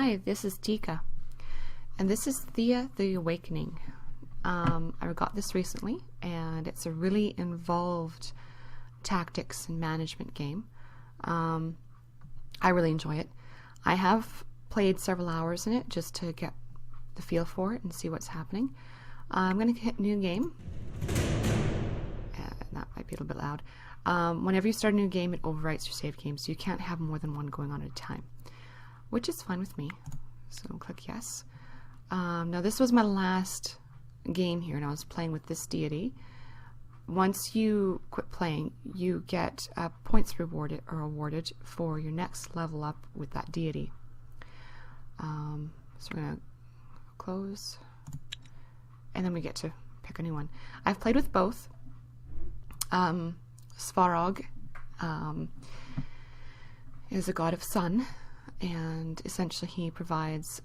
Hi, this is Tika, and this is Thea the Awakening. I got this recently, and it's a really involved tactics and management game. I really enjoy it. I have played several hours in it just to get the feel for it and see what's happening. I'm going to hit new game. That might be a little bit loud. Whenever you start a new game, it overwrites your save game, so you can't have more than one going on at a time, which is fine with me. So click yes. Now this was my last game here, and I was playing with this deity. Once you quit playing, you get points awarded for your next level up with that deity. So we're gonna close, and then we get to pick a new one. I've played with both. Svarog is a god of sun, and essentially he provides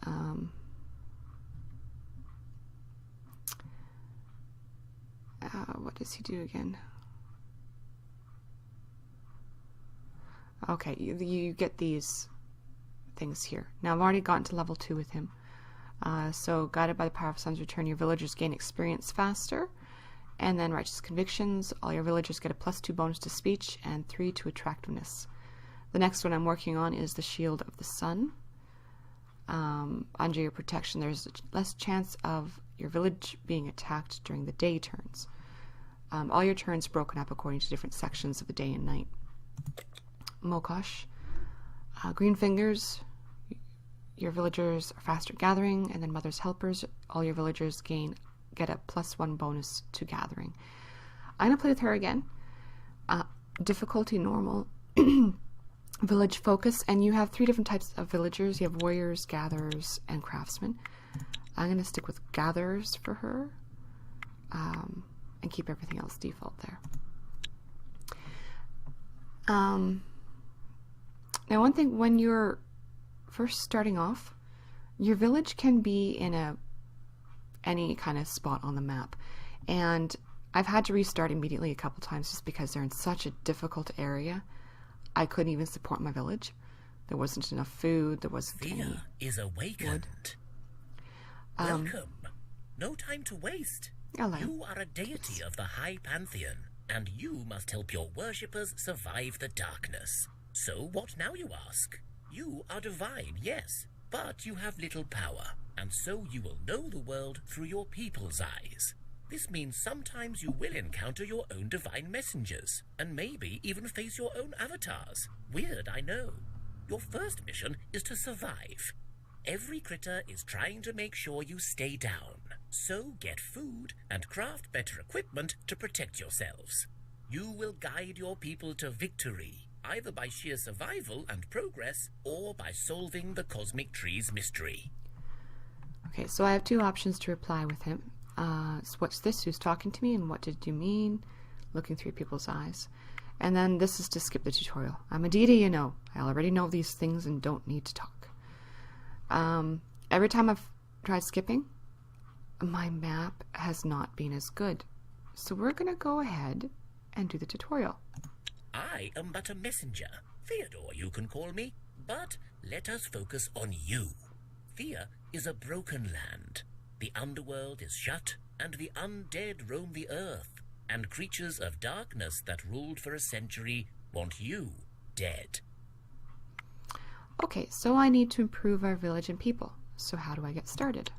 what does he do again? Okay, you get these things here. Now I've already gotten to level 2 with him. So guided by the power of sun's return, your villagers gain experience faster. And then righteous convictions, all your villagers get a +2 bonus to speech and 3 to attractiveness. The next one I'm working on is the Shield of the Sun. Under your protection, there's less chance of your village being attacked during the day turns. All your turns broken up according to different sections of the day and night. Mokosh. Green Fingers, your villagers are faster gathering, and then Mother's Helpers, all your villagers get a +1 bonus to gathering. I'm going to play with her again. Difficulty normal. Village focus, and you have 3 different types of villagers. You have warriors, gatherers, and craftsmen. I'm going to stick with gatherers for her, and keep everything else default there. Now one thing, when you're first starting off, your village can be in any kind of spot on the map, and I've had to restart immediately a couple times just because they're in such a difficult area. I couldn't even support my village. There wasn't enough food. There wasn't any Thea is awakened. Welcome. No time to waste. Hello. You are a deity of the high pantheon, and you must help your worshippers survive the darkness. So what now, you ask? You are divine, yes, but you have little power, and so you will know the world through your people's eyes. This means sometimes you will encounter your own divine messengers, and maybe even face your own avatars. Weird, I know. Your first mission is to survive. Every critter is trying to make sure you stay down, so get food and craft better equipment to protect yourselves. You will guide your people to victory, either by sheer survival and progress, or by solving the cosmic tree's mystery. Okay, so I have 2 options to reply with him. So what's this? Who's talking to me? And what did you mean? Looking through people's eyes. And then this is to skip the tutorial. I'm a deity, you know. I already know these things and don't need to talk. Every time I've tried skipping, my map has not been as good. So we're going to go ahead and do the tutorial. I am but a messenger. Theodore, you can call me. But let us focus on you. Thea is a broken land. The underworld is shut, and the undead roam the earth, and creatures of darkness that ruled for a century want you dead. Okay, so I need to improve our village and people. So how do I get started?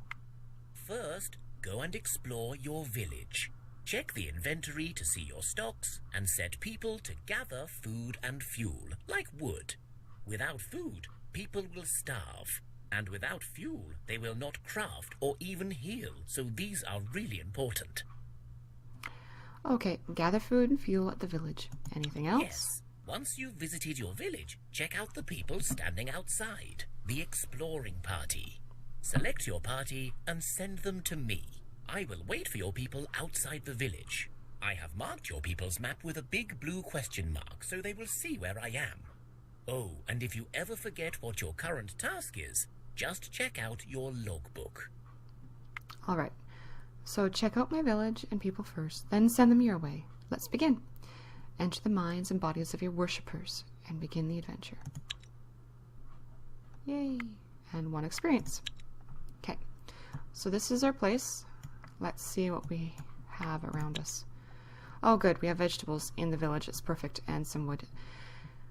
First, go and explore your village. Check the inventory to see your stocks, and set people to gather food and fuel, like wood. Without food, people will starve. And without fuel, they will not craft or even heal, so these are really important. Okay, gather food and fuel at the village. Anything else? Yes. Once you've visited your village, check out the people standing outside, the exploring party. Select your party and send them to me. I will wait for your people outside the village. I have marked your people's map with a big blue question mark, so they will see where I am. Oh, and if you ever forget what your current task is, just check out your logbook. Alright, so check out my village and people first, then send them your way. Let's begin. Enter the minds and bodies of your worshippers and begin the adventure. Yay! and 1 experience. Okay, so this is our place. Let's see what we have around us. Oh good, we have vegetables in the village. It's perfect, and some wood.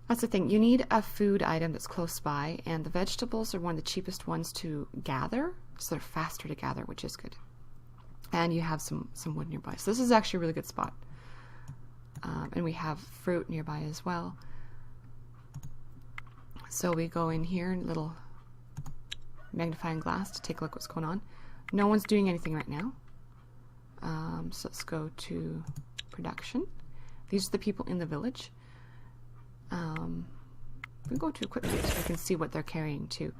That's the thing. You need a food item that's close by, and the vegetables are one of the cheapest ones to gather, so they're faster to gather, which is good. And you have some wood nearby. So this is actually a really good spot. And we have fruit nearby as well. So we go in here in a little magnifying glass to take a look what's going on. No one's doing anything right now. So let's go to production. These are the people in the village. We go to equipment so we can see what they're carrying too.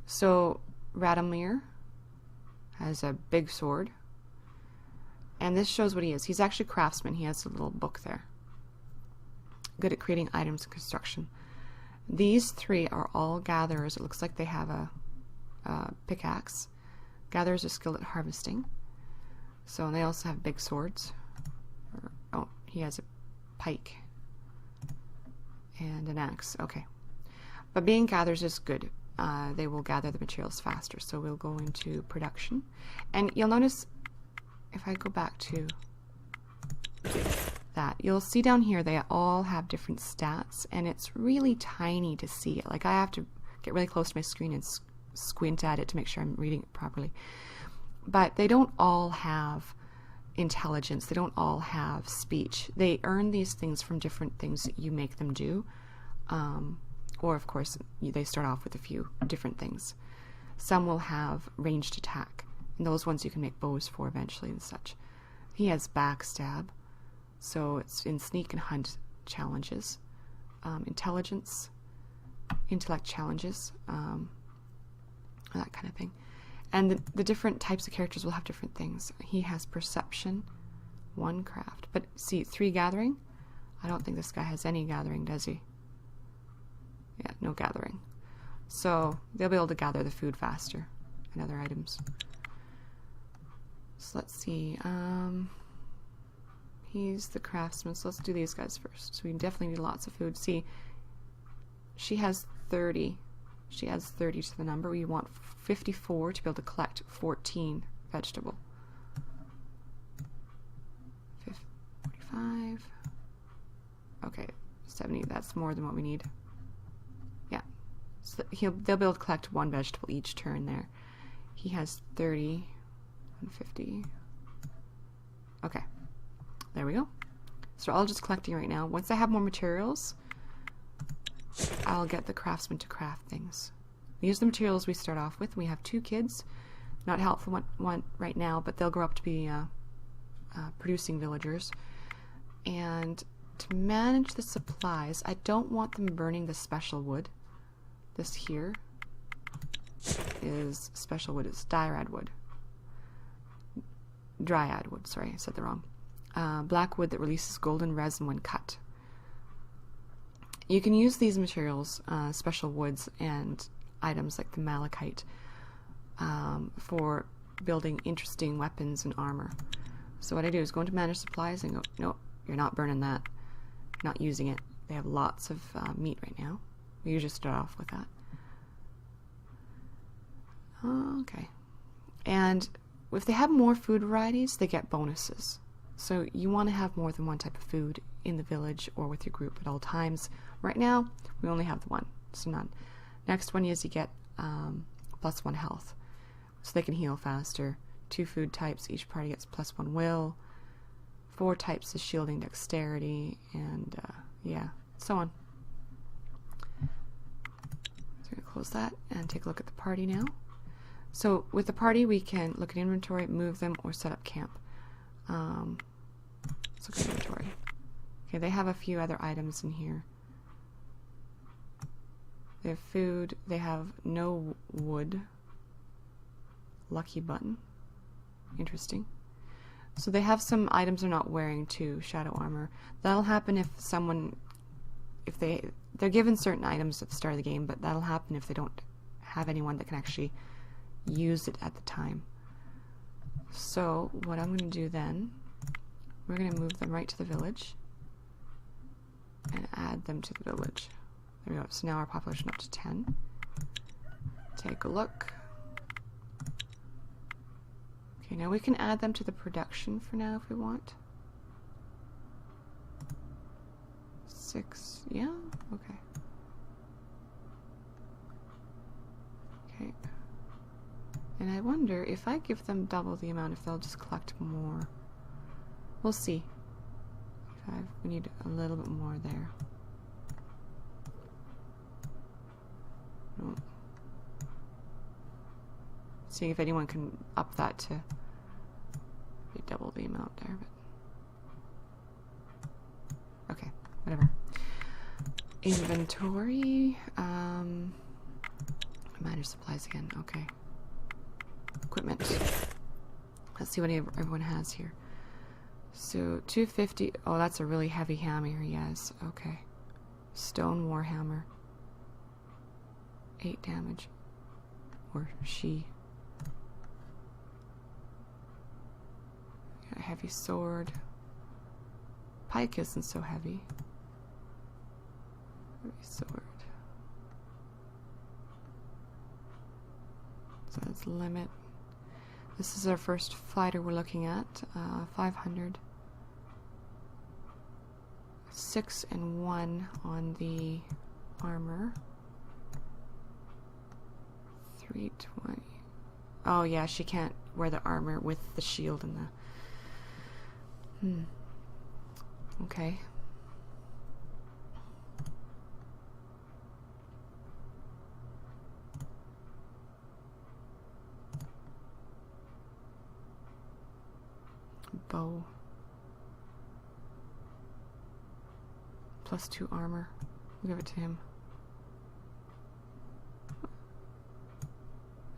So Radomir has a big sword. And this shows what he is. He's actually a craftsman. He has a little book there. Good at creating items and construction. These 3 are all gatherers. It looks like they have a pickaxe. Gatherers are skilled at harvesting. So and they also have big swords. Oh, he has a pike. And an axe. Okay. But being gatherers is good. They will gather the materials faster. So we'll go into production. And you'll notice if I go back to that, you'll see down here they all have different stats, and it's really tiny to see it. Like I have to get really close to my screen and squint at it to make sure I'm reading it properly. But they don't all have intelligence. They don't all have speech. They earn these things from different things that you make them do. Or of course they start off with a few different things. Some will have ranged attack, and those ones you can make bows for eventually and such. He has backstab, so it's in sneak and hunt challenges. Intelligence, intellect challenges, that kind of thing. And the different types of characters will have different things. He has perception, 1 craft. But see, 3 gathering? I don't think this guy has any gathering, does he? Yeah, no gathering. So they'll be able to gather the food faster and other items. So let's see. He's the craftsman, so let's do these guys first. So we definitely need lots of food. See, she has 30. She adds 30 to the number. We want 54 to be able to collect 14 vegetable. 45. Okay, 70. That's more than what we need. Yeah. So they'll be able to collect 1 vegetable each turn there. He has 30 and 50. Okay. There we go. So I'll just collecting right now. Once I have more materials, I'll get the craftsman to craft things. These are the materials we start off with. We have 2 kids. Not helpful one right now, but they'll grow up to be producing villagers. And to manage the supplies, I don't want them burning the special wood. This here is special wood. It's dryad wood. Dryad wood, sorry, I said the wrong. Black wood that releases golden resin when cut. You can use these materials, special woods and items like the malachite, for building interesting weapons and armor. So what I do is go into manage supplies and go, nope, you're not burning that. Not using it. They have lots of meat right now. We usually start off with that. Okay. And if they have more food varieties, they get bonuses. So you want to have more than 1 type of food in the village or with your group at all times. Right now, we only have the 1, so none. Next one is you get +1 health, so they can heal faster. 2 food types, each party gets +1 will. 4 types of shielding dexterity, and yeah, so on. So we're going to close that and take a look at the party now. So with the party, we can look at inventory, move them, or set up camp. Let's look at inventory. Okay, they have a few other items in here. They have food. They have no wood. Lucky button. Interesting. So they have some items they're not wearing too. Shadow armor. That'll happen if someone, if they're given certain items at the start of the game, but that'll happen if they don't have anyone that can actually use it at the time. So what I'm going to do then, we're going to move them right to the village and add them to the village. There we go. So now our population up to 10. take a look. Okay, now we can add them to the production for now if we want. 6, yeah, okay. Okay. And I wonder if I give them double the amount, if they'll just collect more. We'll see. 5, we need a little bit more there. Oh. See if anyone can up that to be double the amount there, but okay, whatever. Inventory, minor supplies again, okay. Equipment. Let's see what everyone has here. So 250, oh that's a really heavy hammer he has, okay. Stone warhammer. 8 damage. Or she. A heavy sword. Pike isn't so heavy. Heavy sword. So that's limit. This is our first fighter we're looking at. 500. 6 and 1 on the armor. 320. Oh yeah, she can't wear the armor with the shield and the... Okay. Bow. +2 armor. We'll give it to him.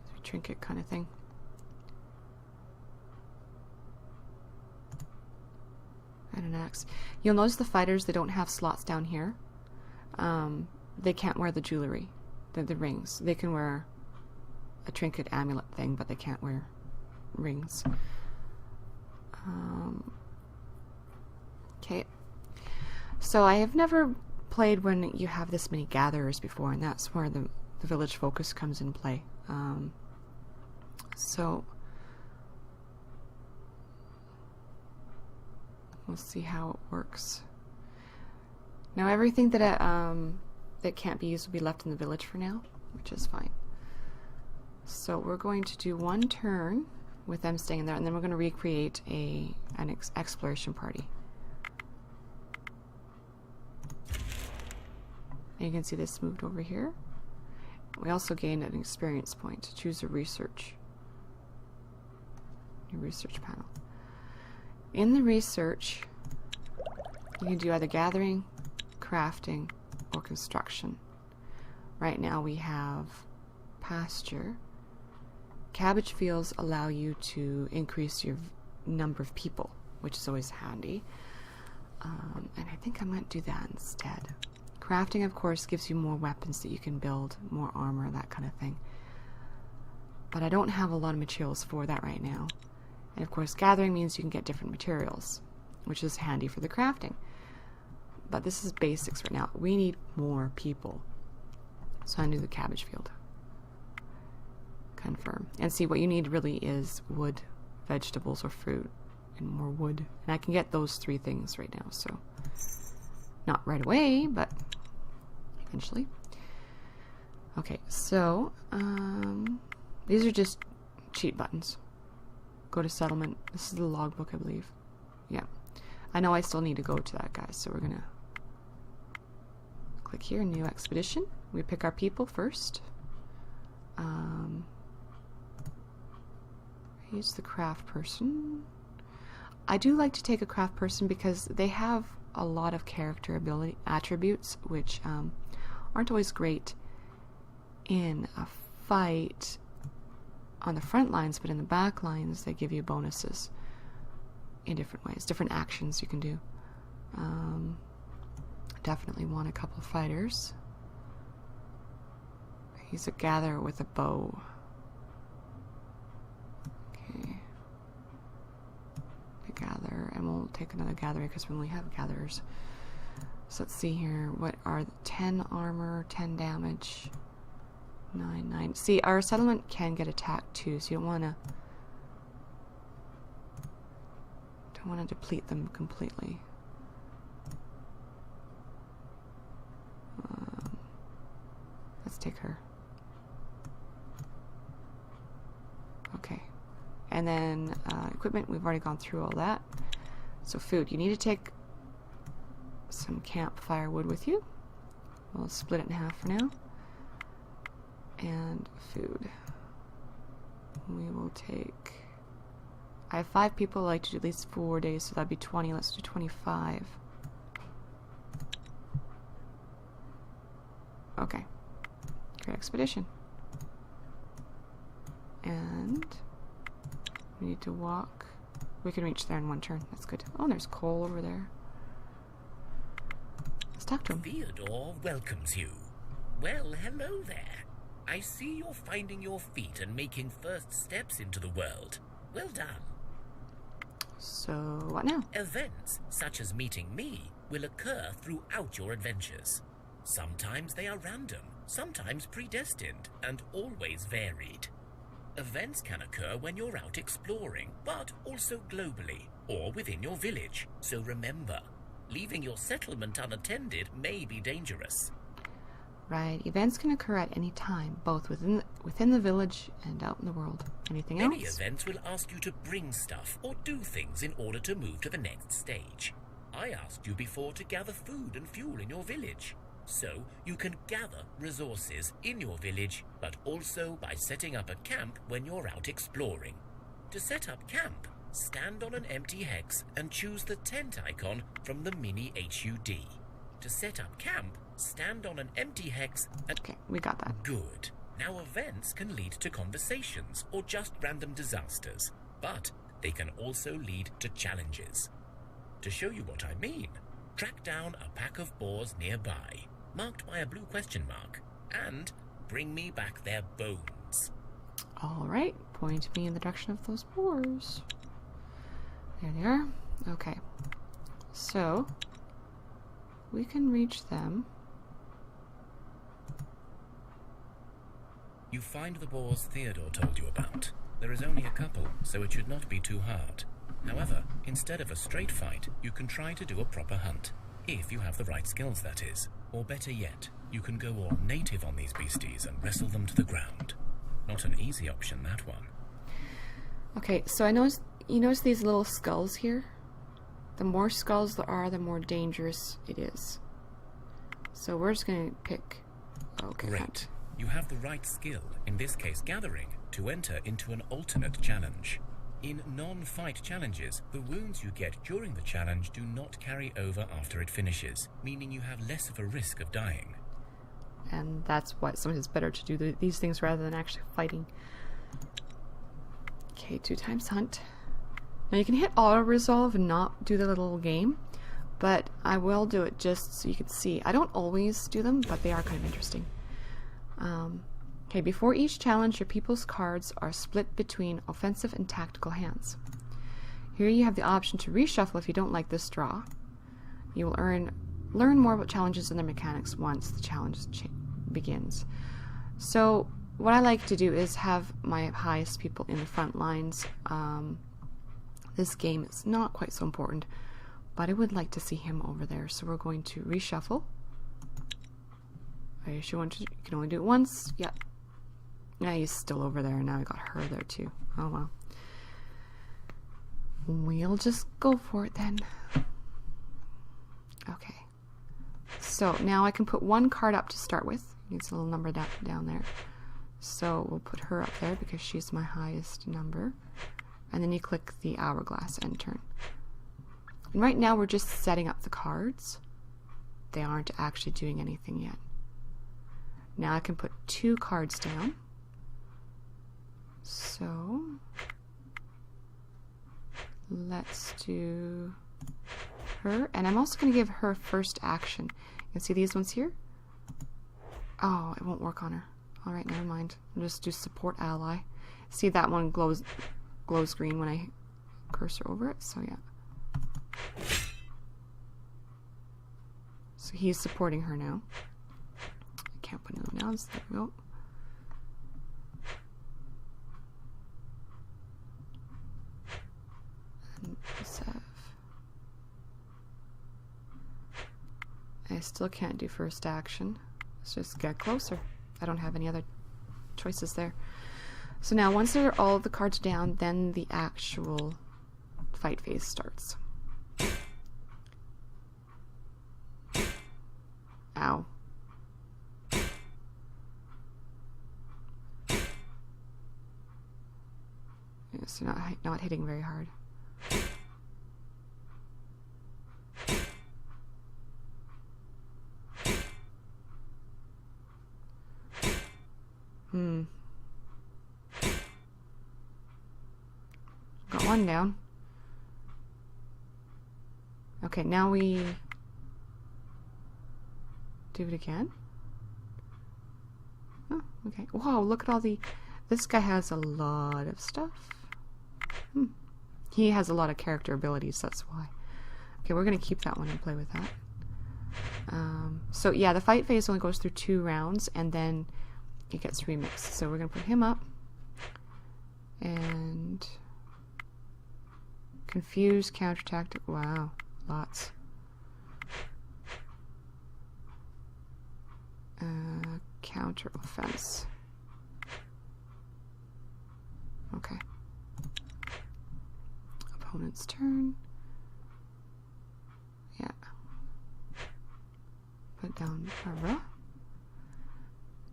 It's a trinket kind of thing. And an axe. You'll notice the fighters, they don't have slots down here. They can't wear the jewelry, the rings. They can wear a trinket amulet thing, but they can't wear rings. Okay. So I have never played when you have this many gatherers before, and that's where the village focus comes in play. So we'll see how it works. Now everything that that can't be used will be left in the village for now, which is fine. So we're going to do one turn with them staying in there, and then we're going to recreate an exploration party. And you can see this moved over here. We also gained an experience point. Choose a research. Your research panel. In the research, you can do either gathering, crafting, or construction. Right now we have pasture. Cabbage fields allow you to increase your number of people, which is always handy. And I think I'm going to do that instead. Crafting, of course, gives you more weapons that you can build, more armor, that kind of thing. But I don't have a lot of materials for that right now. And of course, gathering means you can get different materials, which is handy for the crafting. But this is basics right now. We need more people. So I do the cabbage field. Confirm. And see, what you need really is wood, vegetables, or fruit, and more wood. And I can get those 3 things right now, so not right away, but eventually. Okay, so these are just cheat buttons. Go to settlement. This is the logbook, I believe. Yeah. I know I still need to go to that, guys, so we're gonna click here, new expedition. We pick our people first. Use the craft person. I do like to take a craft person because they have a lot of character ability attributes which aren't always great in a fight on the front lines, but in the back lines they give you bonuses in different ways, different actions you can do. Definitely want a couple of fighters. He's a gatherer with a bow. Okay. The gatherer, and we'll take another gatherer because we only have gatherers. So let's see here. What are 10 armor, 10 damage, 9, 9. See, our settlement can get attacked too, so you don't want to deplete them completely. Let's take her. Okay. And then equipment, we've already gone through all that. So food, you need to take some camp firewood with you. We'll split it in half for now. And food. We will take... I have 5 people, I like to do at least 4 days, so that'd be 20. Let's do 25. Okay. Great expedition. And we need to walk. We can reach there in 1 turn. That's good. Oh, there's coal over there. Let's talk to him. Theodore welcomes you. Well, hello there. I see you're finding your feet and making first steps into the world. Well done. So, what now? Events, such as meeting me, will occur throughout your adventures. Sometimes they are random, sometimes predestined, and always varied. Events can occur when you're out exploring, but also globally, or within your village. So remember, leaving your settlement unattended may be dangerous. Right. Events can occur at any time, both within the village and out in the world. Anything else? Many events will ask you to bring stuff or do things in order to move to the next stage. I asked you before to gather food and fuel in your village. So you can gather resources in your village, but also by setting up a camp when you're out exploring. To set up camp, stand on an empty hex and choose the tent icon from the mini HUD. To set up camp, stand on an empty hex and... Okay, we got that. Good. Now events can lead to conversations or just random disasters, but they can also lead to challenges. To show you what I mean, track down a pack of boars nearby, marked by a blue question mark, and bring me back their bones. Alright, point me in the direction of those boars. There they are. Okay. So, we can reach them. You find the boars Theodore told you about. There is only a couple, so it should not be too hard. However, instead of a straight fight, you can try to do a proper hunt. If you have the right skills, that is. Or better yet, you can go all native on these beasties and wrestle them to the ground. Not an easy option, that one. Okay, so you notice these little skulls here? The more skulls there are, the more dangerous it is. So we're just going to pick... Okay. Great. You have the right skill, in this case gathering, to enter into an alternate challenge. In non-fight challenges, the wounds you get during the challenge do not carry over after it finishes, meaning you have less of a risk of dying. And that's why sometimes it's better to do these things rather than actually fighting. Okay, 2 times hunt. Now you can hit auto-resolve and not do the little game, but I will do it just so you can see. I don't always do them, but they are kind of interesting. Okay, before each challenge, your people's cards are split between offensive and tactical hands. Here you have the option to reshuffle if you don't like this draw. You will learn more about challenges and their mechanics once the challenge begins. So what I like to do is have my highest people in the front lines. This game is not quite so important, but I would like to see him over there. So we're going to reshuffle. You can only do it once. Yep. Yeah, he's still over there. Now I got her there too. Oh well. We'll just go for it then. Okay. So now I can put 1 card up to start with. Needs a little number down there. So we'll put her up there because she's my highest number. And then you click the hourglass end turn. And right now we're just setting up the cards. They aren't actually doing anything yet. Now I can put 2 cards down. So let's do her. And I'm also going to give her first action. You can see these ones here? Oh, it won't work on her. Alright, never mind. I'll just do support ally. See, that one glows green when I cursor over it. So yeah. So he's supporting her now. Can't put another nouns. There we go. I still can't do first action. Let's just get closer. I don't have any other choices there. So now once they're all the cards down, then the actual fight phase starts. Ow. Yes, not hitting very hard. Got one down. Okay, now we do it again. Oh, okay. Wow, look at all the... This guy has a lot of stuff. He has a lot of character abilities, that's why. Okay, we're going to keep that one and play with that. So yeah, the fight phase only goes through 2 rounds, and then it gets remixed. So we're going to put him up. And... Confuse, counter tactic. Wow, lots. Counter offense. Okay. Opponent's turn. Yeah. Put down Barbara.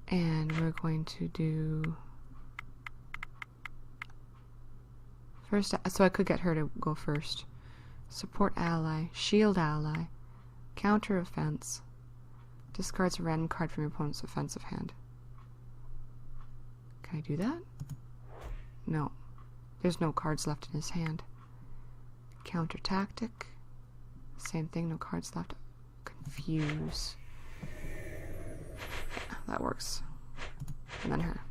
And we're going to do... First, so I could get her to go first. Support ally, shield ally, counter offense, discards a random card from your opponent's offensive hand. Can I do that? No. There's no cards left in his hand. Counter tactic. Same thing, no cards left. Confuse. Yeah, that works. And then her.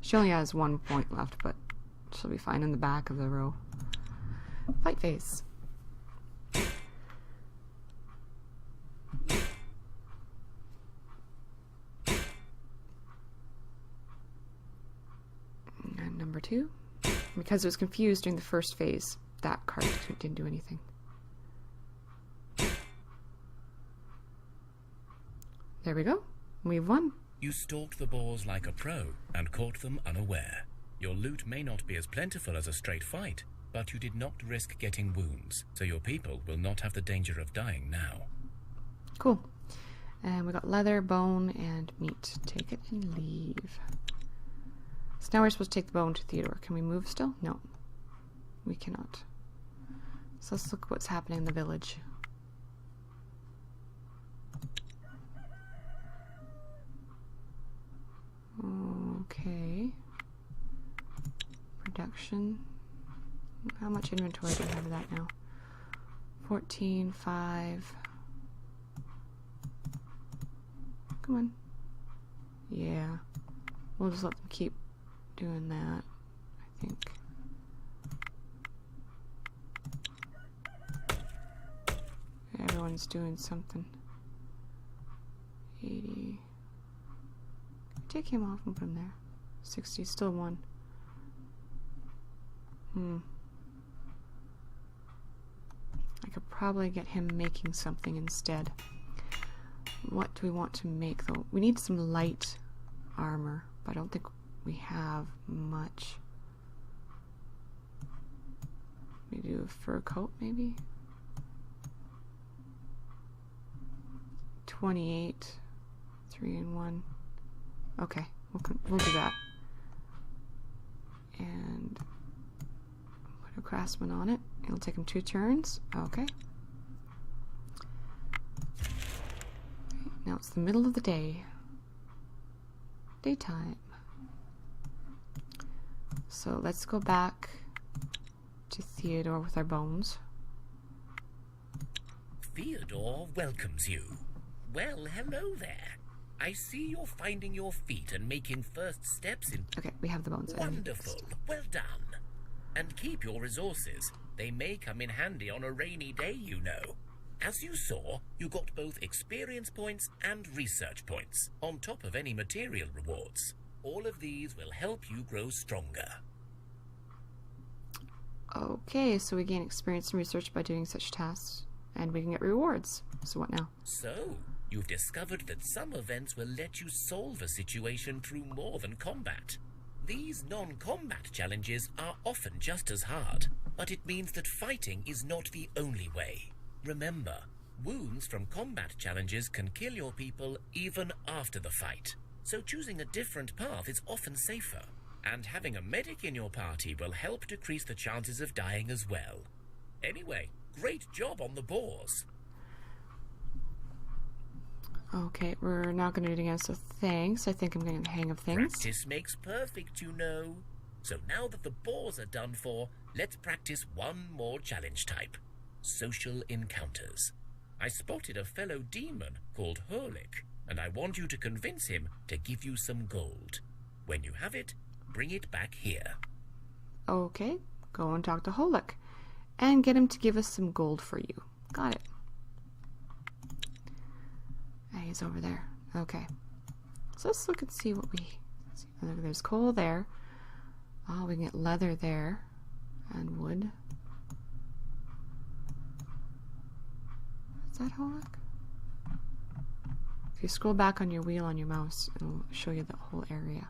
She only has 1 point left, but she'll be fine in the back of the row. Fight phase. And number 2. Because it was confused during the first phase, that card didn't do anything. There we go. We've won. You stalked the boars like a pro and caught them unaware. Your loot may not be as plentiful as a straight fight, but you did not risk getting wounds, so your people will not have the danger of dying now. Cool. And we got leather, bone, and meat. Take it and leave. So now we're supposed to take the bone to Theodore. Can we move still? No. We cannot. So let's look what's happening in the village. Okay. Production. How much inventory do we have of that now? 14, 5. Come on. Yeah. We'll just let them keep doing that, I think. Everyone's doing something. 80. Take him off and put him there. 60, still 1. I could probably get him making something instead. What do we want to make though? We need some light armor, but I don't think we have much. We do a fur coat maybe? 28, 3 and 1. Okay, we'll do that. And put a craftsman on it. It'll take him 2 turns. Okay. Now it's the middle of the day. Daytime. So let's go back to Theodore with our bones. Theodore welcomes you. Well, hello there. I see you're finding your feet and making first steps in... Okay, we have the bones. Wonderful. Well done. And keep your resources. They may come in handy on a rainy day, you know. As you saw, you got both experience points and research points, on top of any material rewards. All of these will help you grow stronger. Okay, so we gain experience and research by doing such tasks And we can get rewards. So what now? So, you've discovered that some events will let you solve a situation through more than combat. These non-combat challenges are often just as hard, but it means that fighting is not the only way. Remember, wounds from combat challenges can kill your people even after the fight. So choosing a different path is often safer. And having a medic in your party will help decrease the chances of dying as well. Anyway, great job on the boars. Okay, we're not going to do it again, so thanks. I think I'm getting the hang of things. Practice makes perfect, you know. So now that the boars are done for, let's practice one more challenge type. Social encounters. I spotted a fellow demon called Hurlik, and I want you to convince him to give you some gold. When you have it, bring it back here. Okay, go and talk to Hurlik and get him to give us some gold for you. Got it. He's over there. Okay. So let's look and see what we see. There's coal there. Oh, we can get leather there. And wood. Is that Hurlik? If you scroll back on your wheel on your mouse, it'll show you the whole area.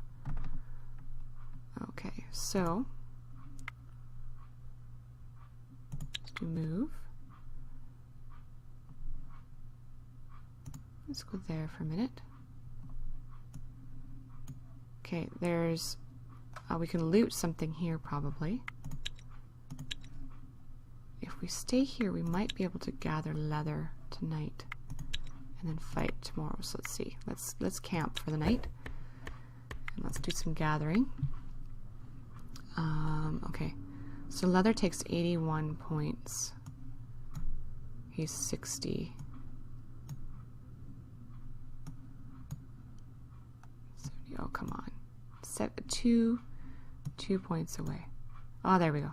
Okay, so let's do move. Let's go there for a minute. Okay, there's... we can loot something here, probably. If we stay here, we might be able to gather leather tonight. And then fight tomorrow. So let's see. Let's camp for the night. And let's do some gathering. Okay. So leather takes 81 points. He's 60. Oh, come on. 2 points away. Oh, there we go.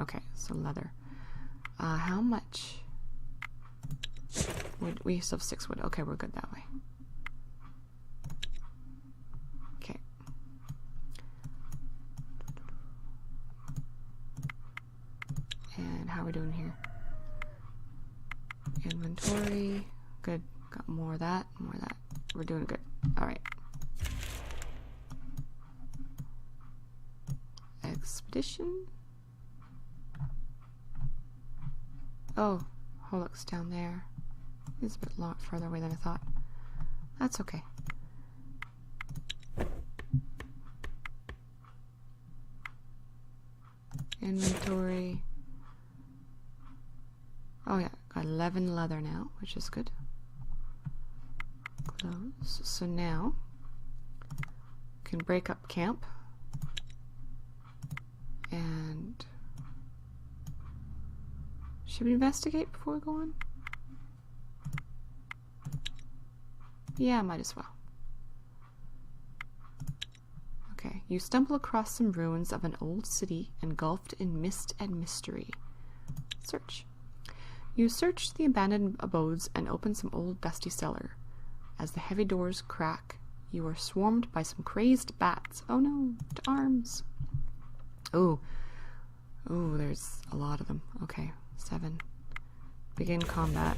Okay, so leather. How much wood? We still have 6 wood. Okay, we're good that way. Okay. And how are we doing here? Inventory. Good. Got more of that, more of that. We're doing good. Alright. Expedition. Oh, Hurlik's down there. He's a bit further away than I thought. That's okay. Inventory. Oh yeah, got 11 leather now, which is good. Close. So now we can break up camp. And should we investigate before we go on? Yeah, might as well. Okay, you stumble across some ruins of an old city engulfed in mist and mystery. Search. You search the abandoned abodes and open some old dusty cellar. As the heavy doors crack, you are swarmed by some crazed bats. Oh no, to arms. Oh, there's a lot of them. Okay, 7. Begin combat.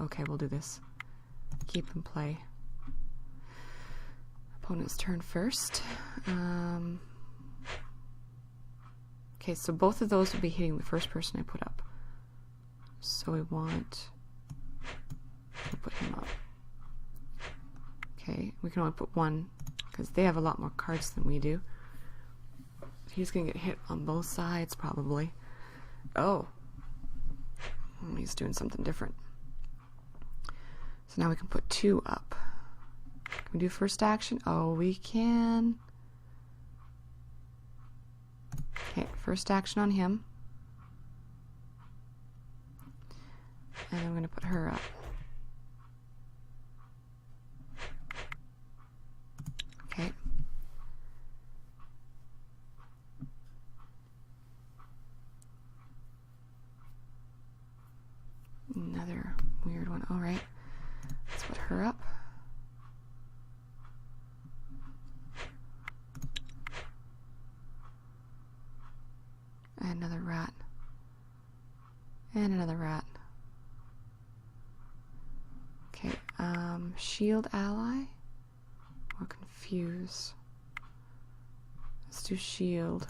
Okay, we'll do this. Keep and play. Opponent's turn first. Okay, so both of those will be hitting the first person I put up. So we want to put him up. Okay, we can only put one because they have a lot more cards than we do. He's gonna get hit on both sides probably. Oh, he's doing something different. So now we can put 2 up. Can we do first action? Oh, we can. Okay, first action on him. And I'm gonna put her up. Okay. Another weird one. All right. Let's put her up. Another rat. And another rat. Okay, shield ally or confuse. Let's do shield.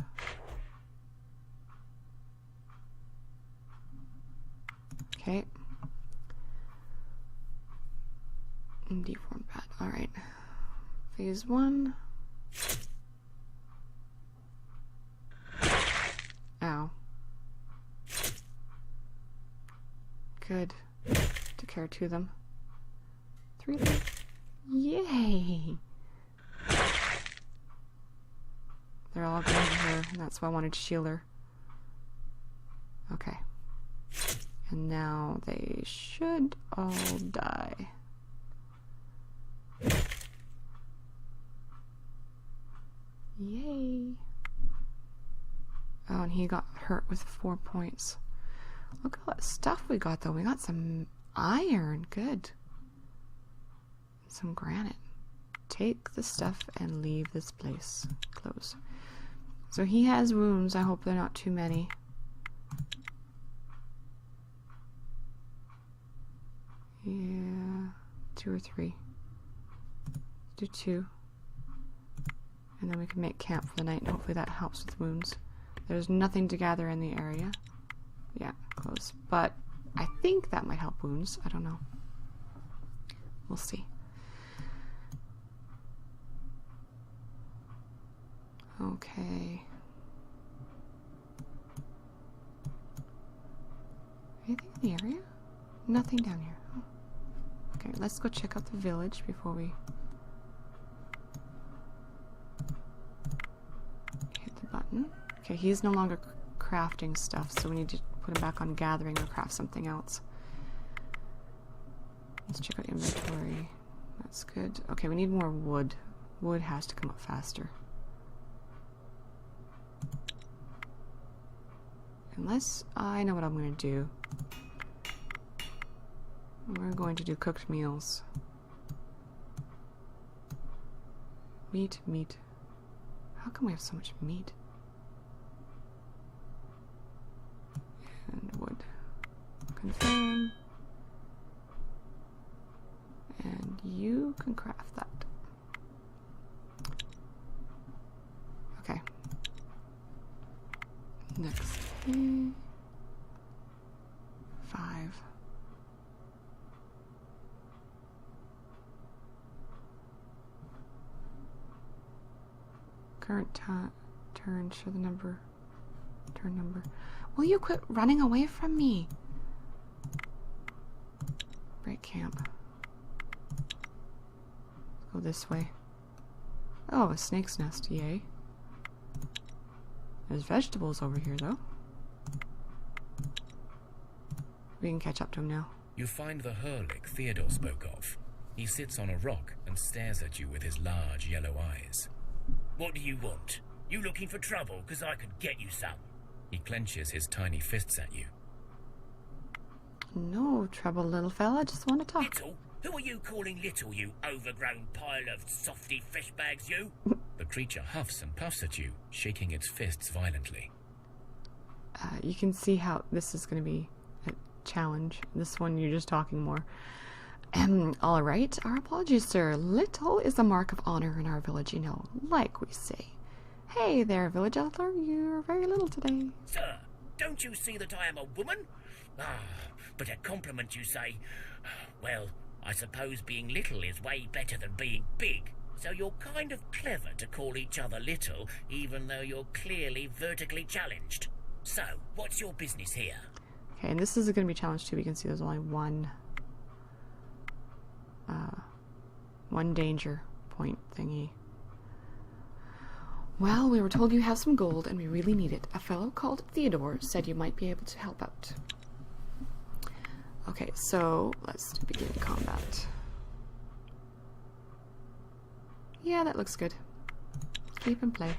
Okay. Deformed bat. Alright. Phase 1. Ow. Good. Took care of 2 of them. 3 of them. Yay! They're all going to her, and that's why I wanted to shield her. Okay. And now they should all die. Yay! Oh, and he got hurt with 4 points. Look at what stuff we got, though. We got some iron. Good. Some granite. Take the stuff and leave this place. Close. So he has wounds. I hope they're not too many. Yeah. 2 or 3. Do 2. And then we can make camp for the night, and hopefully that helps with wounds. There's nothing to gather in the area. Yeah, close. But I think that might help wounds. I don't know. We'll see. Okay. Anything in the area? Nothing down here. Oh. Okay, let's go check out the village before we hit the button. Okay, he's no longer crafting stuff, so we need to put him back on gathering or craft something else. Let's check out inventory. That's good. Okay, we need more wood. Wood has to come up faster. Unless I know what I'm going to do. We're going to do cooked meals. Meat, meat. How come we have so much meat? And wood. Confirm. And you can craft that. Okay. Next. 5. Current turn, show the number. Turn number. Will you quit running away from me? Break camp. Let's go this way. Oh, a snake's nest, yay. There's vegetables over here, though. We can catch up to him now. You find the Hurlik Theodore spoke of. He sits on a rock and stares at you with his large yellow eyes. What do you want? You looking for trouble? 'Cause I could get you some. He clenches his tiny fists at you. No trouble, little fella. Just want to talk. Little? Who are you calling little, you overgrown pile of softy fish bags, you? The creature huffs and puffs at you, shaking its fists violently. You can see how this is going to be a challenge. This one, you're just talking more. All right. Our apologies, sir. Little is a mark of honor in our village, you know, like we say. Hey there, village elder. You're very little today. Sir, don't you see that I am a woman? Ah, but a compliment, you say. Well, I suppose being little is way better than being big. So you're kind of clever to call each other little, even though you're clearly vertically challenged. So, what's your business here? Okay, and this is going to be challenge 2. We can see there's only one danger point thingy. Well, we were told you have some gold and we really need it. A fellow called Theodore said you might be able to help out. Okay, so let's begin combat. Yeah, that looks good. Keep and play.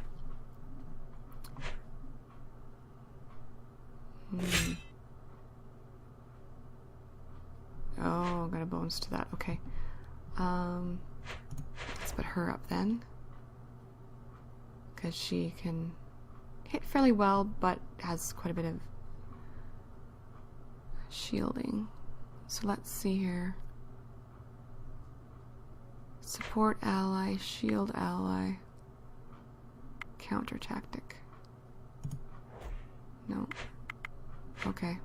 Oh, got a bonus to that. Okay. Let's put her up then. Because she can hit fairly well, but has quite a bit of Shielding. So let's see here. Support ally, shield ally, counter tactic. No. Okay.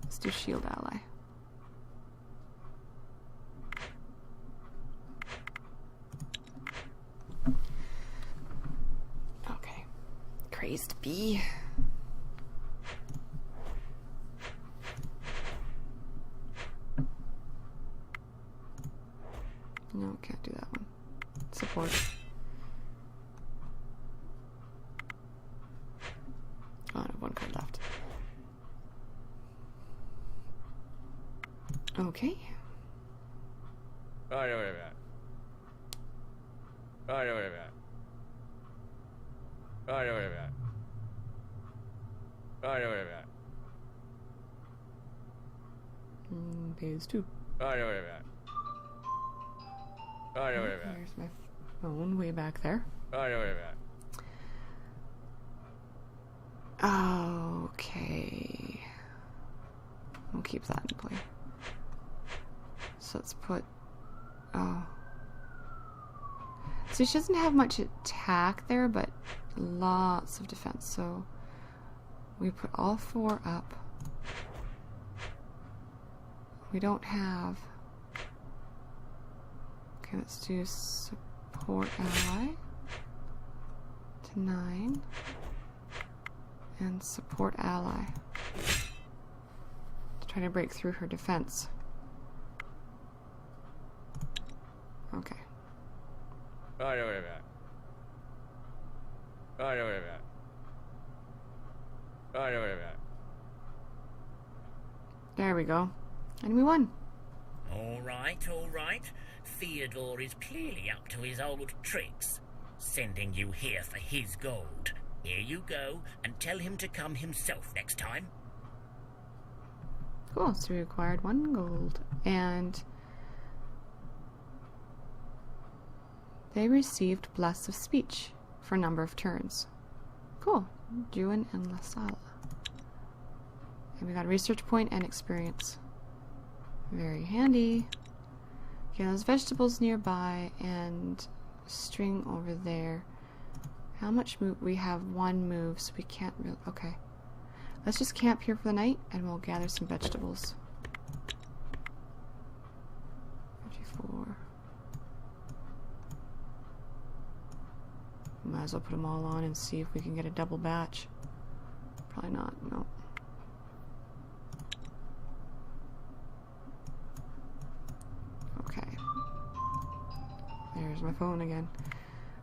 Let's do shield ally. Okay. Crazed bee. No, can't do that one. Support. Oh, I have one card left. Okay. Phase 2. There's my phone way back there. Okay. We'll keep that in play. So let's put... Oh. So she doesn't have much attack there, but lots of defense. So we put all 4 up. We don't have... Okay, let's do support ally to 9 and support ally to try to break through her defense. Okay. There we go. And we won. All right, all right. Theodore is clearly up to his old tricks, sending you here for his gold. Here you go, and tell him to come himself next time. Cool, so we acquired 1 gold, and they received Bless of Speech for a number of turns. Cool, Juin and Lasala. And we got a research point and experience. Very handy. Okay, there's vegetables nearby and string over there. How much move? We have 1 move, so we can't really... Okay. Let's just camp here for the night, and we'll gather some vegetables. 54. Might as well put them all on and see if we can get a double batch. Probably not, no. Okay. There's my phone again.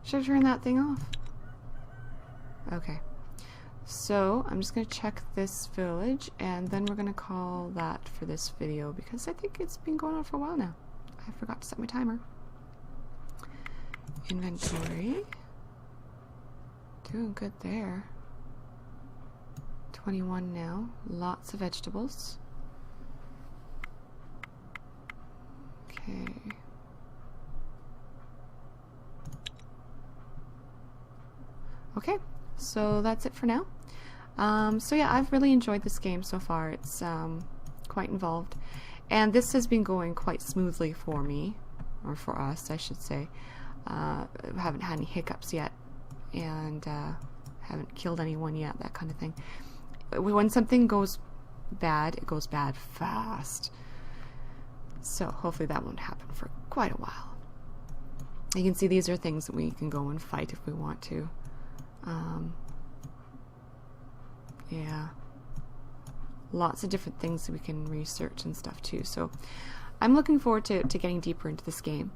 Should I turn that thing off? Okay. So, I'm just going to check this village, and then we're going to call that for this video, because I think it's been going on for a while now. I forgot to set my timer. Inventory. Doing good there. 21 now. Lots of vegetables. Okay. Okay, so that's it for now. So yeah, I've really enjoyed this game so far. It's quite involved, and this has been going quite smoothly for me, or for us, I should say. Haven't had any hiccups yet, and haven't killed anyone yet, that kind of thing. When something goes bad, it goes bad fast. So hopefully that won't happen for quite a while. You can see these are things that we can go and fight if we want to. Yeah, lots of different things that we can research and stuff too. So I'm looking forward to getting deeper into this game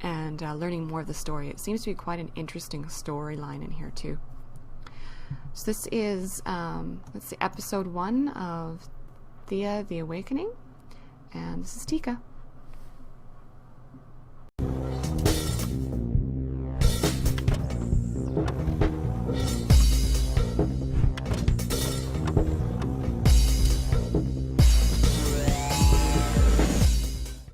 and learning more of the story. It seems to be quite an interesting storyline in here too. So this is let's see, episode 1 of Thea the Awakening, and this is Tika.